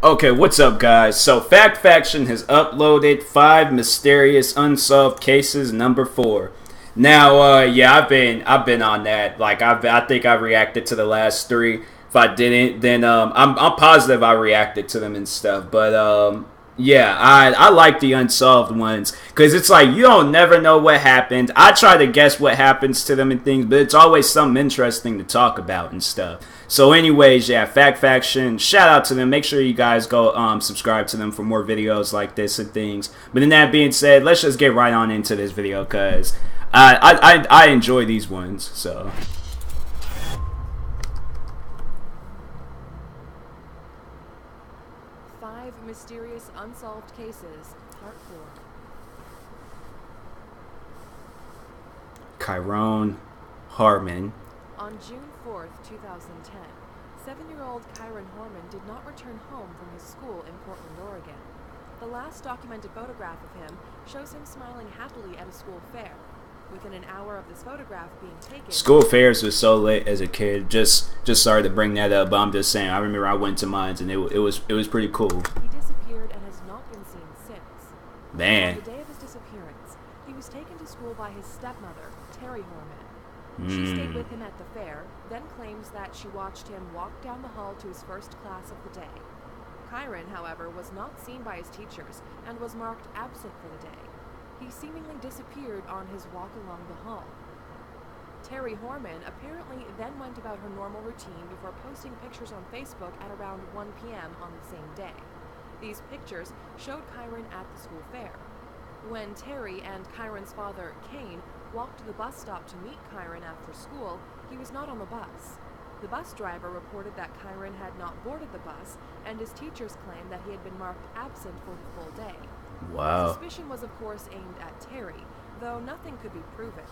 Okay, what's up, guys? So, Fact Faction has uploaded 5 mysterious unsolved cases number 4. Now, yeah, I've been on that. Like, I think I reacted to the last 3. If I didn't, then I'm positive I reacted to them and stuff. But yeah, I like the unsolved ones because it's like you don't never know what happened. I try to guess what happens to them and things, but it's always something interesting to talk about and stuff. So anyways, yeah, Fact Faction, shout out to them. Make sure you guys go subscribe to them for more videos like this and things. But in that being said, let's just get right on into this video because I enjoy these ones. So 5 Mysterious Unsolved Cases, Part 4. Tyron Hartman. On June 4th, 2010, 7-year-old Tyron Hartman did not return home from his school in Portland, Oregon. The last documented photograph of him shows him smiling happily at a school fair. Within an hour of this photograph being taken... School fairs was so lit as a kid. Just sorry to bring that up, but I'm just saying, I remember I went to mine and it was pretty cool. He disappeared and has not been seen since. Man. On the day of his disappearance, he was taken to school by his stepmother, Terry Hartman. She stayed with him at the fair, then claims that she watched him walk down the hall to his first class of the day. Tyron, however, was not seen by his teachers and was marked absent for the day. He seemingly disappeared on his walk along the hall. Terry Hartman apparently then went about her normal routine before posting pictures on Facebook at around 1 p.m. on the same day. These pictures showed Tyron at the school fair. When Terry and Kyron's father, Kane, walked to the bus stop to meet Tyron after school, he was not on the bus. The bus driver reported that Tyron had not boarded the bus, and his teachers claimed that he had been marked absent for the full day. Wow. Suspicion was of course aimed at Terry, though nothing could be proven.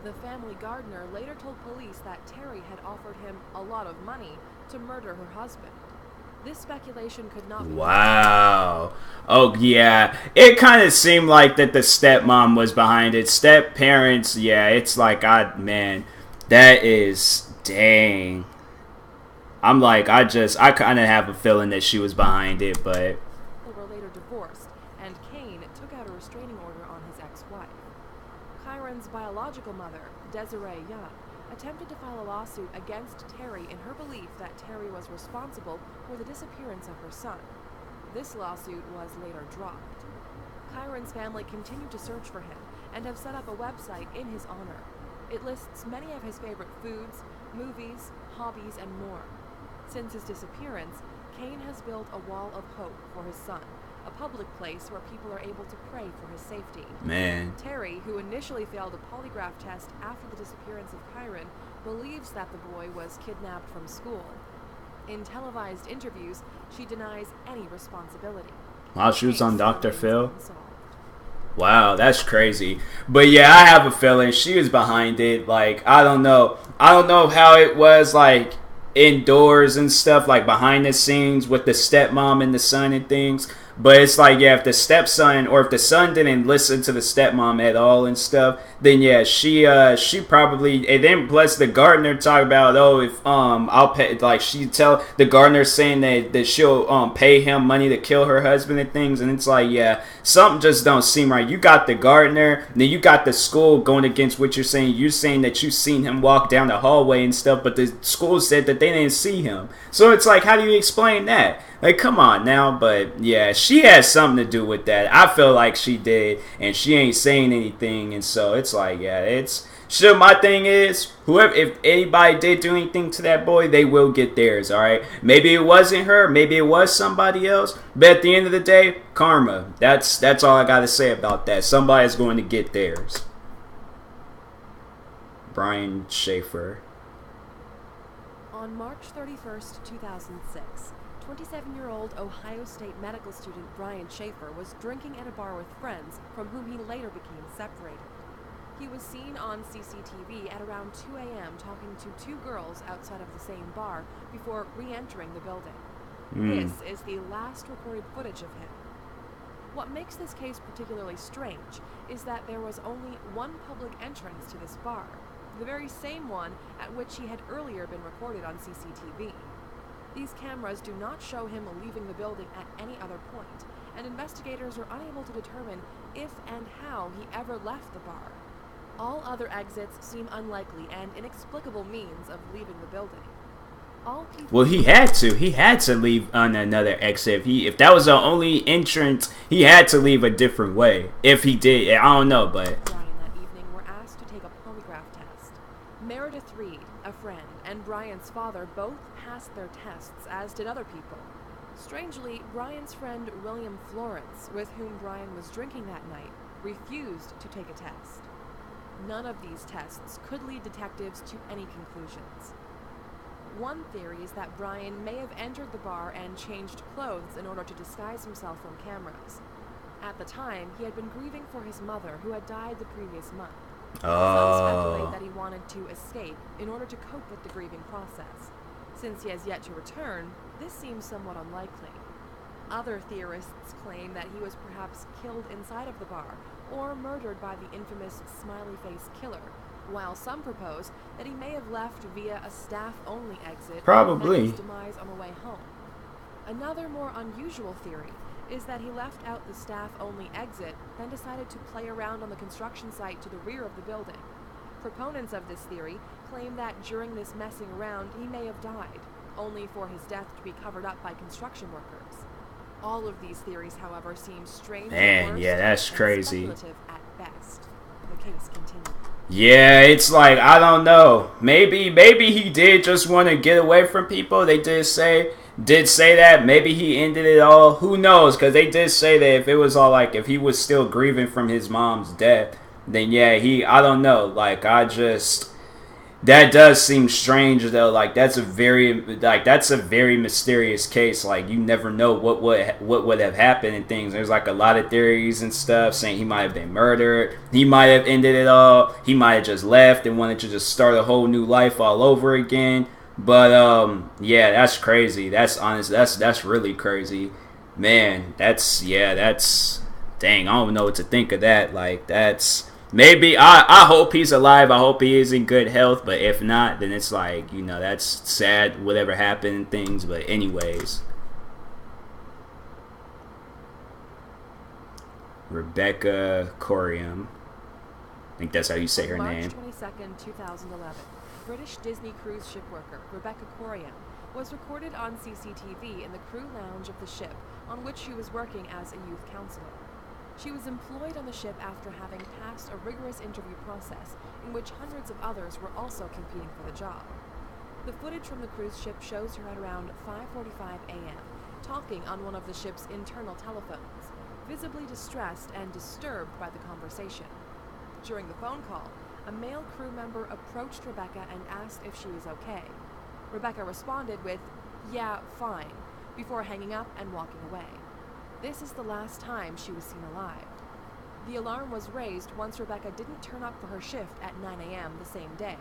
The family gardener later told police that Terry had offered him a lot of money to murder her husband. This speculation could not be... Wow. Oh, yeah. It kind of seemed like that the stepmom was behind it. Step parents, yeah, it's like, man, that is, dang. I'm like, I kind of have a feeling that she was behind it, but... They were later divorced, and Kane took out a restraining order on his ex-wife. Kyron's biological mother, Desiree Young, attempted to file a lawsuit against Terry in her belief that Terry was responsible for the disappearance of her son. This lawsuit was later dropped. Kyron's family continued to search for him and have set up a website in his honor. It lists many of his favorite foods, movies, hobbies, and more. Since his disappearance, Kane has built a wall of hope for his son, a public place where people are able to pray for his safety. Man. Terry, who initially failed a polygraph test after the disappearance of Tyron, believes that the boy was kidnapped from school. In televised interviews, she denies any responsibility. Wow, she was on Dr. Phil? Wow, that's crazy. But yeah, I have a feeling she was behind it. Like, I don't know how it was, like, indoors and stuff, like behind the scenes with the stepmom and the son and things. But it's like, yeah, if the stepson or if the son didn't listen to the stepmom at all and stuff, then yeah, she probably, and then plus the gardener talk about, oh, if I'll pay, like she tell the gardener saying that she'll pay him money to kill her husband and things, and it's like, yeah, something just don't seem right. You got the gardener, then you got the school going against what you're saying. You're saying that you've seen him walk down the hallway and stuff, but the school said that they didn't see him. So it's like, how do you explain that? Like, come on now. But yeah, she has something to do with that. I feel like she did, and she ain't saying anything, and so it's like, yeah, it's sure. My thing is, whoever, if anybody did do anything to that boy, they will get theirs. All right, maybe it wasn't her, maybe it was somebody else, but at the end of the day, karma. That's all I gotta say about that. Somebody's going to get theirs. Brian Schaeffer. On March 31st, 2006, 27-year-old Ohio State medical student Brian Schaeffer was drinking at a bar with friends from whom he later became separated. He was seen on CCTV at around 2 a.m. talking to 2 girls outside of the same bar before re-entering the building. This is the last recorded footage of him. What makes this case particularly strange is that there was only one public entrance to this bar, the very same one at which he had earlier been recorded on CCTV. These cameras do not show him leaving the building at any other point, and investigators are unable to determine if and how he ever left the bar. All other exits seem unlikely and inexplicable means of leaving the building. Well, he had to. He had to leave on another exit. If that was the only entrance, he had to leave a different way. If he did, I don't know, but... Brian that evening were asked to take a polygraph test. Meredith Reed, a friend, and Brian's father both passed their tests, as did other people. Strangely, Brian's friend William Florence, with whom Brian was drinking that night, refused to take a test. None of these tests could lead detectives to any conclusions. One theory is that Brian may have entered the bar and changed clothes in order to disguise himself from cameras. At the time, he had been grieving for his mother, who had died the previous month. Some speculate that he wanted to escape in order to cope with the grieving process. Since he has yet to return, this seems somewhat unlikely. Other theorists claim that he was perhaps killed inside of the bar, or murdered by the infamous Smiley Face Killer, while some propose that he may have left via a staff-only exit. Probably. And his demise on the way home. Another more unusual theory is that he left out the staff-only exit, then decided to play around on the construction site to the rear of the building. Proponents of this theory claim that during this messing around he may have died, only for his death to be covered up by construction workers. All of these theories, however, seem strange. Man, yeah, that's crazy. Speculative at best. The case continues. Yeah, it's like, I don't know. Maybe he did just want to get away from people. They did say that. Maybe he ended it all. Who knows? Because they did say that if it was all like, if he was still grieving from his mom's death, then yeah, I don't know. Like, that does seem strange though. Like, that's a very mysterious case. Like, you never know what would have happened and things. There's like a lot of theories and stuff saying he might have been murdered. He might have ended it all. He might have just left and wanted to just start a whole new life all over again. But yeah, that's crazy. That's honest. That's really crazy, man. That's dang. I don't know what to think of that. Like, that's. Maybe, I hope he's alive. I hope he is in good health. But if not, then it's like, that's sad, whatever happened and things. But anyways. Rebecca Corium. I think that's how you say her name. March 22nd, 2011. British Disney cruise ship worker Rebecca Corium was recorded on CCTV in the crew lounge of the ship on which she was working as a youth counselor. She was employed on the ship after having passed a rigorous interview process in which hundreds of others were also competing for the job. The footage from the cruise ship shows her at around 5:45 a.m., talking on one of the ship's internal telephones, visibly distressed and disturbed by the conversation. During the phone call, a male crew member approached Rebecca and asked if she was okay. Rebecca responded with, "Yeah, fine," before hanging up and walking away. This is the last time she was seen alive. The alarm was raised once Rebecca didn't turn up for her shift at 9 a.m. the same day.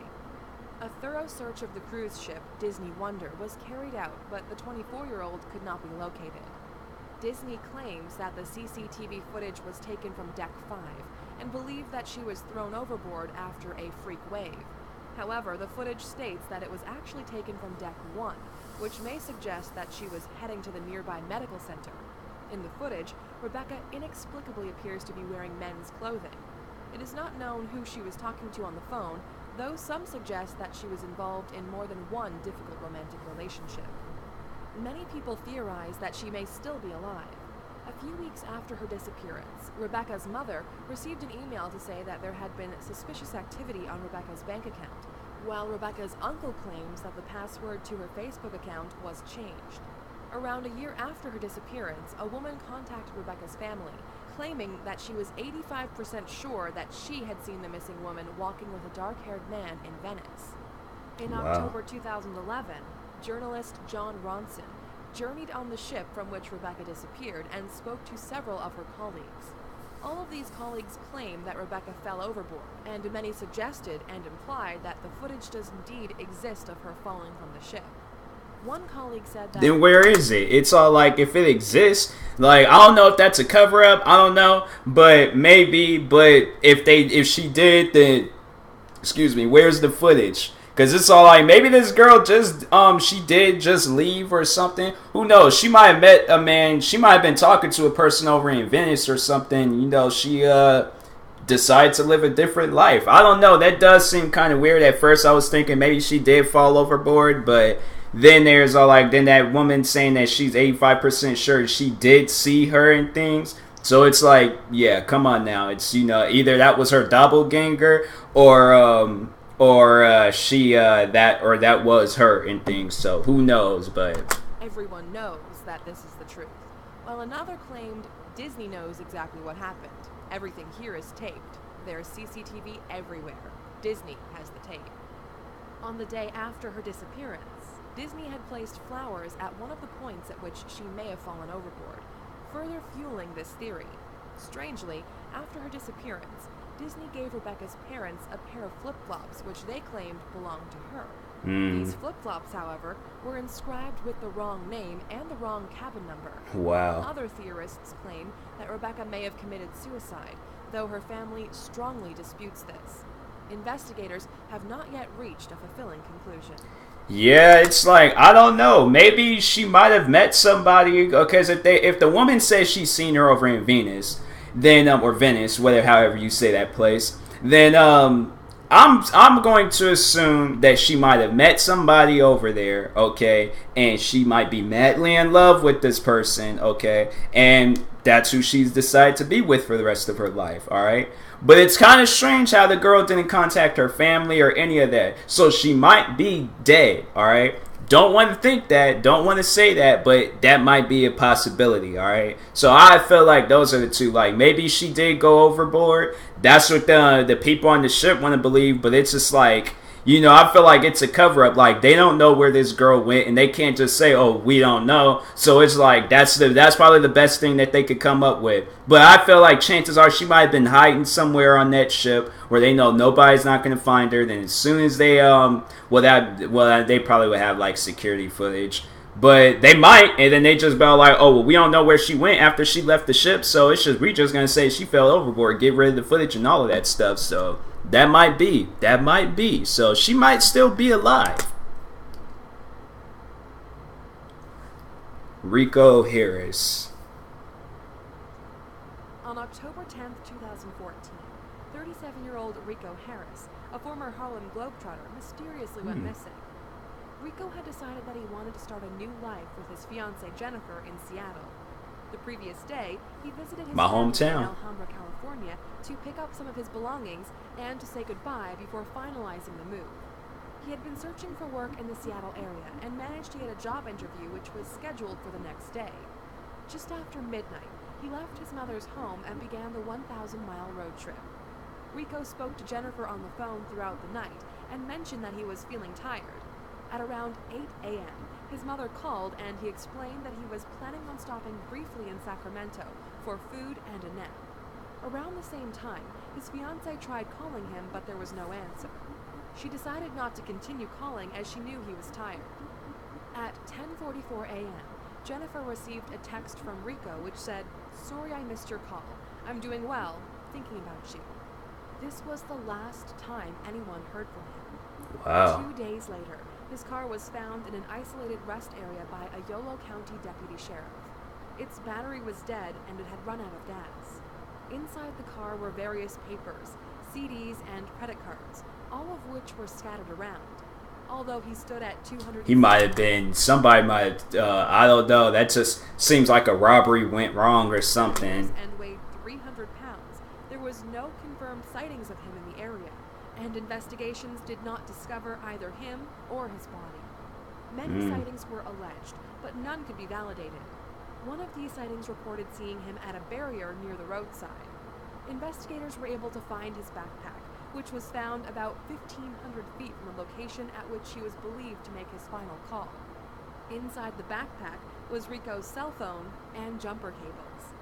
A thorough search of the cruise ship, Disney Wonder, was carried out, but the 24-year-old could not be located. Disney claims that the CCTV footage was taken from Deck 5 and believed that she was thrown overboard after a freak wave. However, the footage states that it was actually taken from Deck 1, which may suggest that she was heading to the nearby medical center. In the footage, Rebecca inexplicably appears to be wearing men's clothing. It is not known who she was talking to on the phone, though some suggest that she was involved in more than one difficult romantic relationship. Many people theorize that she may still be alive. A few weeks after her disappearance, Rebecca's mother received an email to say that there had been suspicious activity on Rebecca's bank account, while Rebecca's uncle claims that the password to her Facebook account was changed. Around a year after her disappearance, a woman contacted Rebecca's family, claiming that she was 85% sure that she had seen the missing woman walking with a dark-haired man in Venice. In October 2011, journalist John Ronson journeyed on the ship from which Rebecca disappeared and spoke to several of her colleagues. All of these colleagues claim that Rebecca fell overboard, and many suggested and implied that the footage does indeed exist of her falling from the ship. One colleague said that... Then where is it? It's all like, if it exists, like, I don't know if that's a cover-up, I don't know, but maybe, but if she did, then, excuse me, where's the footage? Because it's all like, maybe this girl just, she did just leave or something. Who knows? She might have met a man. She might have been talking to a person over in Venice or something. You know, she, decided to live a different life. I don't know. That does seem kind of weird. At first, I was thinking maybe she did fall overboard. But then there's all like, then that woman saying that she's 85% sure she did see her and things. So it's like, yeah, come on now. It's, you know, either that was her doppelganger or that was her and things. So who knows? But everyone knows that this is the truth, while another claimed Disney knows exactly what happened. Everything here is taped. There's CCTV everywhere. Disney has the tape. On the day after her disappearance, Disney had placed flowers at one of the points at which she may have fallen overboard, further fueling this theory. Strangely, after her disappearance, Disney gave Rebecca's parents a pair of flip-flops which they claimed belonged to her. These flip-flops, however, were inscribed with the wrong name and the wrong cabin number. wow. Other theorists claim that Rebecca may have committed suicide, though her family strongly disputes this. Investigators have not yet reached a fulfilling conclusion. Yeah, it's like, I don't know. Maybe she might have met somebody. Because if the woman says she's seen her over in Venus, then or Venice, whatever, however you say that place, then I'm going to assume that she might have met somebody over there, okay, and she might be madly in love with this person, okay, and that's who she's decided to be with for the rest of her life, all right? But it's kind of strange how the girl didn't contact her family or any of that. So she might be dead, all right? Don't want to think that, don't want to say that, but that might be a possibility, all right? So I feel like those are the two. Like, maybe she did go overboard. That's what the people on the ship want to believe, but it's just like, you know, I feel like it's a cover-up. Like, they don't know where this girl went, and they can't just say, oh, we don't know. So it's like, that's probably the best thing that they could come up with. But I feel like chances are she might have been hiding somewhere on that ship where they know nobody's not going to find her. Then as soon as they, they probably would have, like, security footage. But they might, and then they just be like, oh, well, we don't know where she went after she left the ship, so we're just going to say she fell overboard, get rid of the footage and all of that stuff. So that might be. So she might still be alive. Rico Harris. On October 10th, 2014, 37-year-old Rico Harris, a former Harlem Globetrotter, mysteriously went missing. Rico had decided that he wanted to start a new life with his fiancée Jennifer in Seattle. The previous day, he visited his family in Alhambra, California, to pick up some of his belongings and to say goodbye before finalizing the move. He had been searching for work in the Seattle area and managed to get a job interview which was scheduled for the next day. Just after midnight, he left his mother's home and began the 1,000-mile road trip. Rico spoke to Jennifer on the phone throughout the night and mentioned that he was feeling tired. At around 8 a.m., his mother called and he explained that he was planning on stopping briefly in Sacramento for food and a nap. Around the same time, his fiancée tried calling him, but there was no answer. She decided not to continue calling as she knew he was tired. At 10:44 a.m., Jennifer received a text from Rico which said, "Sorry I missed your call. I'm doing well, thinking about you." This was the last time anyone heard from him. Wow. 2 days later, his car was found in an isolated rest area by a Yolo County deputy sheriff. Its battery was dead and it had run out of gas. Inside the car were various papers, CDs, and credit cards, all of which were scattered around. Although he stood at 200... He might have been, somebody might have, I don't know, that just seems like a robbery went wrong or something. ...and weighed 300 pounds. There was no confirmed sightings of him in the area, and investigations did not discover either him or his body. Many sightings were alleged, but none could be validated. One of these sightings reported seeing him at a barrier near the roadside. Investigators were able to find his backpack, which was found about 1,500 feet from the location at which he was believed to make his final call. Inside the backpack was Rico's cell phone and jumper cables.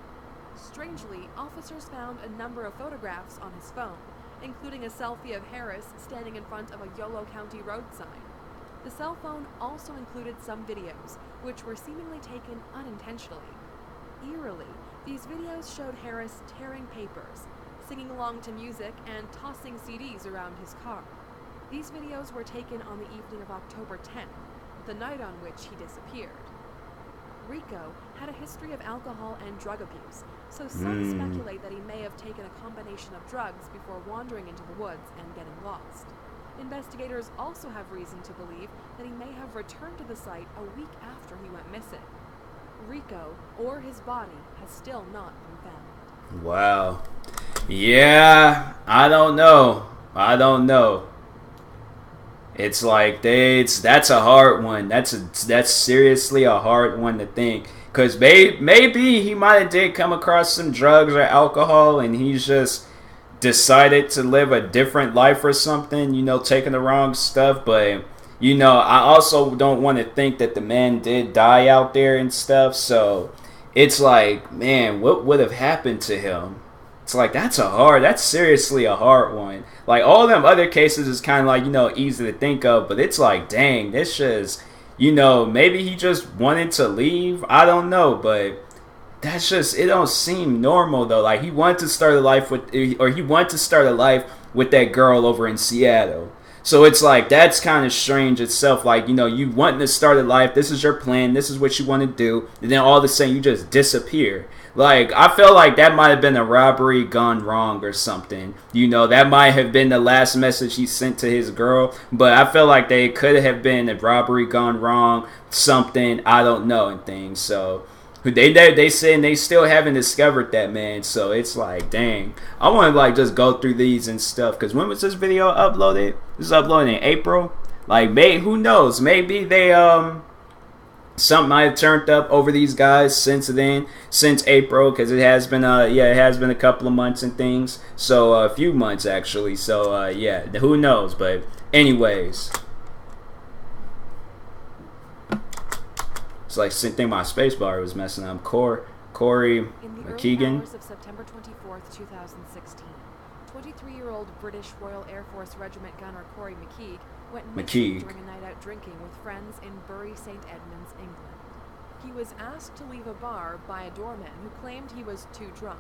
Strangely, officers found a number of photographs on his phone, including a selfie of Harris standing in front of a Yolo County road sign. The cell phone also included some videos, which were seemingly taken unintentionally. Eerily, these videos showed Harris tearing papers, singing along to music, and tossing CDs around his car. These videos were taken on the evening of October 10th, the night on which he disappeared. Rico had a history of alcohol and drug abuse, so some speculate that he may have taken a combination of drugs before wandering into the woods and getting lost. Investigators also have reason to believe that he may have returned to the site a week after he went missing. Rico, or his body, has still not been found. Wow. Yeah, I don't know. It's like that's a hard one. That's seriously a hard one to think. Cause maybe he might have did come across some drugs or alcohol, and he's just decided to live a different life or something. You know, taking the wrong stuff. But you know, I also don't want to think that the man did die out there and stuff. So it's like, man, what would have happened to him? It's like, that's seriously a hard one. Like, all them other cases is kind of like, you know, easy to think of, but it's like, dang, this just, you know, maybe he just wanted to leave. I don't know, but that's just, it don't seem normal though. Like, he wanted to start a life with that girl over in Seattle. So it's like, that's kind of strange itself. Like, you know, you wanting to start a life, this is your plan, this is what you want to do, and then all of a sudden you just disappear. Like, I feel like that might have been a robbery gone wrong or something. You know, that might have been the last message he sent to his girl. But I feel like they could have been a robbery gone wrong, something, I don't know, and things. So, they said they still haven't discovered that man. So, it's like, dang. I want to, like, just go through these and stuff. Because when was this video uploaded? This was uploaded in April. Like, who knows? Maybe they, something might have turned up over these guys since April, because it has been a couple of months and things. So a few months actually. So yeah, who knows? But anyways, it's like same thing. My space bar was messing up. Corium McKee. In the early hours of September 24th, 2016, 23-year-old British Royal Air Force Regiment gunner Corium McKee went missing during a night out drinking with friends in Bury St. Edmunds, England. He was asked to leave a bar by a doorman who claimed he was too drunk.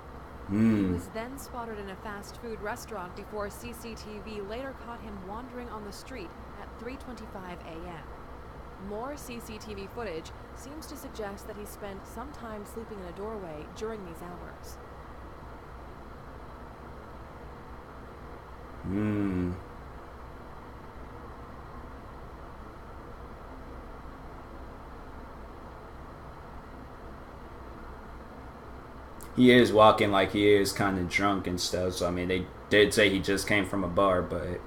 He was then spotted in a fast food restaurant before CCTV later caught him wandering on the street at 3:25 a.m. More CCTV footage seems to suggest that he spent some time sleeping in a doorway during these hours. He is walking like he is kind of drunk and stuff. So, I mean, they did say he just came from a bar, but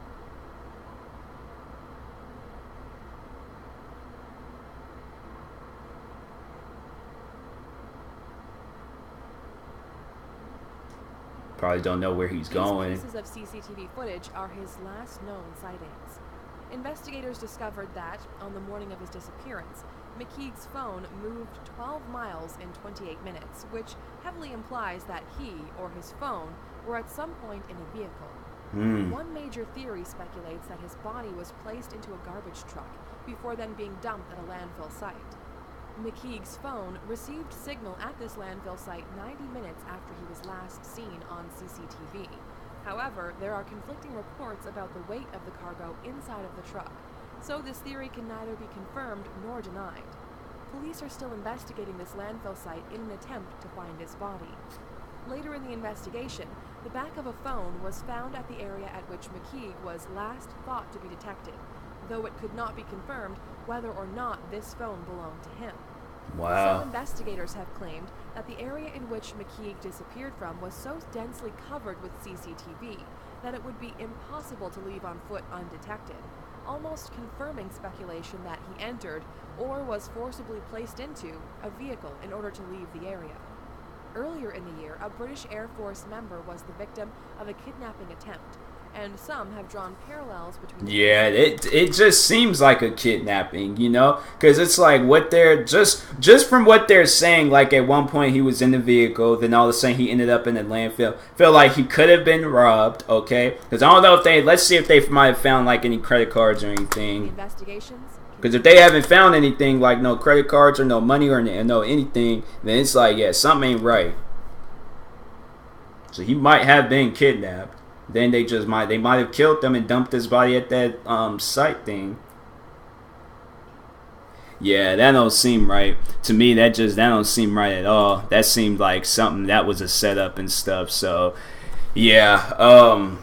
probably don't know where he's going. These pieces of CCTV footage are his last known sightings. Investigators discovered that, on the morning of his disappearance, McKee's phone moved 12 miles in 28 minutes, which heavily implies that he, or his phone, were at some point in a vehicle. One major theory speculates that his body was placed into a garbage truck before then being dumped at a landfill site. McKee's phone received signal at this landfill site 90 minutes after he was last seen on CCTV. However, there are conflicting reports about the weight of the cargo inside of the truck, so this theory can neither be confirmed nor denied. Police are still investigating this landfill site in an attempt to find his body. Later in the investigation, the back of a phone was found at the area at which McKee was last thought to be detected, though it could not be confirmed whether or not this phone belonged to him. Wow. Some investigators have claimed that the area in which McKee disappeared from was so densely covered with CCTV that it would be impossible to leave on foot undetected, almost confirming speculation that he entered, or was forcibly placed into, a vehicle in order to leave the area. Earlier in the year, a British Air Force member was the victim of a kidnapping attempt, and some have drawn parallels between... Yeah, it just seems like a kidnapping, you know? Because it's like what they're... Just from what they're saying, like at one point he was in the vehicle, then all of a sudden he ended up in a landfill. Feel like he could have been robbed, okay? Because I don't know if they... Let's see if they might have found like any credit cards or anything. Investigations? Because if they haven't found anything, like no credit cards or no money or no anything, then it's like, yeah, something ain't right. So he might have been kidnapped. then they might have killed him and dumped his body at that site thing. Yeah, that don't seem right to me. That don't seem right at all. That seemed like something that was a setup and stuff. So yeah,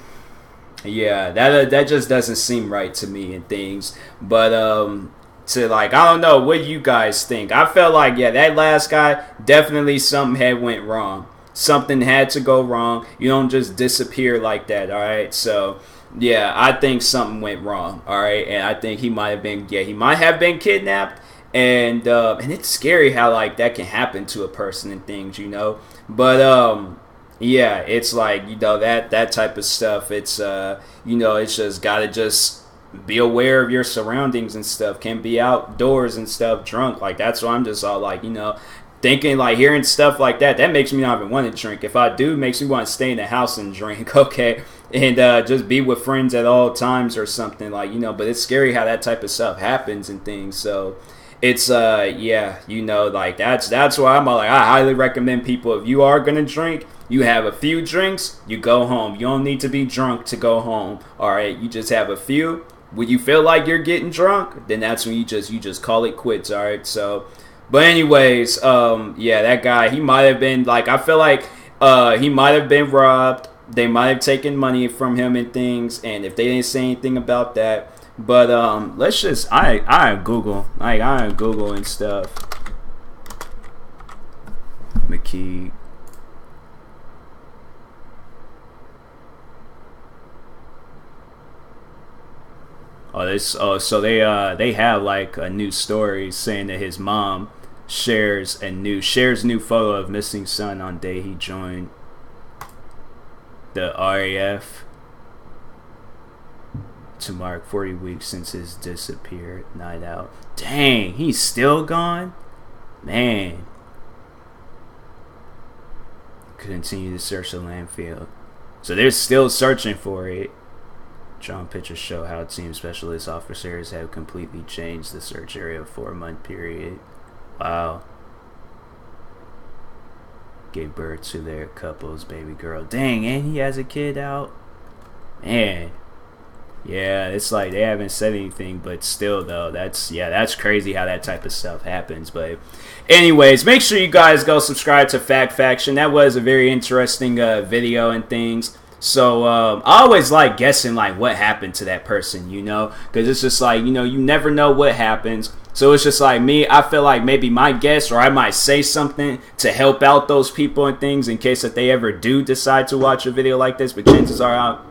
yeah, that just doesn't seem right to me and things. But to like, I don't know, what do you guys think? I felt like, yeah, that last guy, definitely something had went wrong. Something had to go wrong. You don't just disappear like that, all right? So yeah, I think something went wrong, all right? And I think he might have been kidnapped. And it's scary how like that can happen to a person and things, you know. But yeah, it's like, you know, that type of stuff. It's you know, it's just gotta just be aware of your surroundings and stuff. Can't be outdoors and stuff drunk. Like, that's why I'm just all like, you know, thinking, like, hearing stuff like that makes me not even want to drink. If I do, it makes me want to stay in the house and drink, okay, and just be with friends at all times or something, like, you know. But it's scary how that type of stuff happens and things. So it's yeah, you know, like, that's why I'm like, I highly recommend people, if you are gonna drink, you have a few drinks, you go home. You don't need to be drunk to go home, all right? You just have a few. When you feel like you're getting drunk, then that's when you just call it quits, all right? So, but anyways, yeah, that guy, he might have been, like, I feel like he might have been robbed. They might have taken money from him and things, and if they didn't say anything about that. But let's just, I Google and stuff. McKee. So they have like a new story saying that his mom shares new photo of missing son on day he joined the RAF to mark 40 weeks since his disappeared night out. Dang, he's still gone? Man. Continue to search the landfill. So they're still searching for it. Drawn pictures show how team specialist officers have completely changed the search area for a 4-month period. Wow. Gave birth to their couple's baby girl. Dang, and he has a kid out? Man. Yeah, it's like they haven't said anything, but still though, that's crazy how that type of stuff happens. But anyways, make sure you guys go subscribe to Fact Faction. That was a very interesting video and things. So I always like guessing like what happened to that person, you know, because it's just like, you know, you never know what happens. So it's just like me, I feel like maybe my guess, or I might say something to help out those people and things in case that they ever do decide to watch a video like this. But chances are,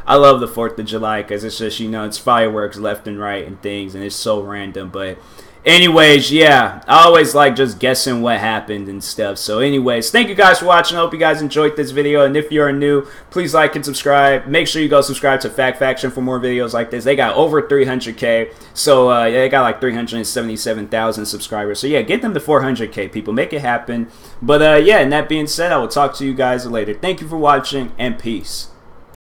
I love the 4th of July because it's just, you know, it's fireworks left and right and things, and it's so random. But anyways, yeah, I always like just guessing what happened and stuff. So anyways, thank you guys for watching. I hope you guys enjoyed this video. And if you're new, please like and subscribe. Make sure you go subscribe to Fact Faction for more videos like this. They got over 300K. So yeah, they got like 377,000 subscribers. So yeah, get them to 400K, people. Make it happen. But yeah, and that being said, I will talk to you guys later. Thank you for watching, and peace.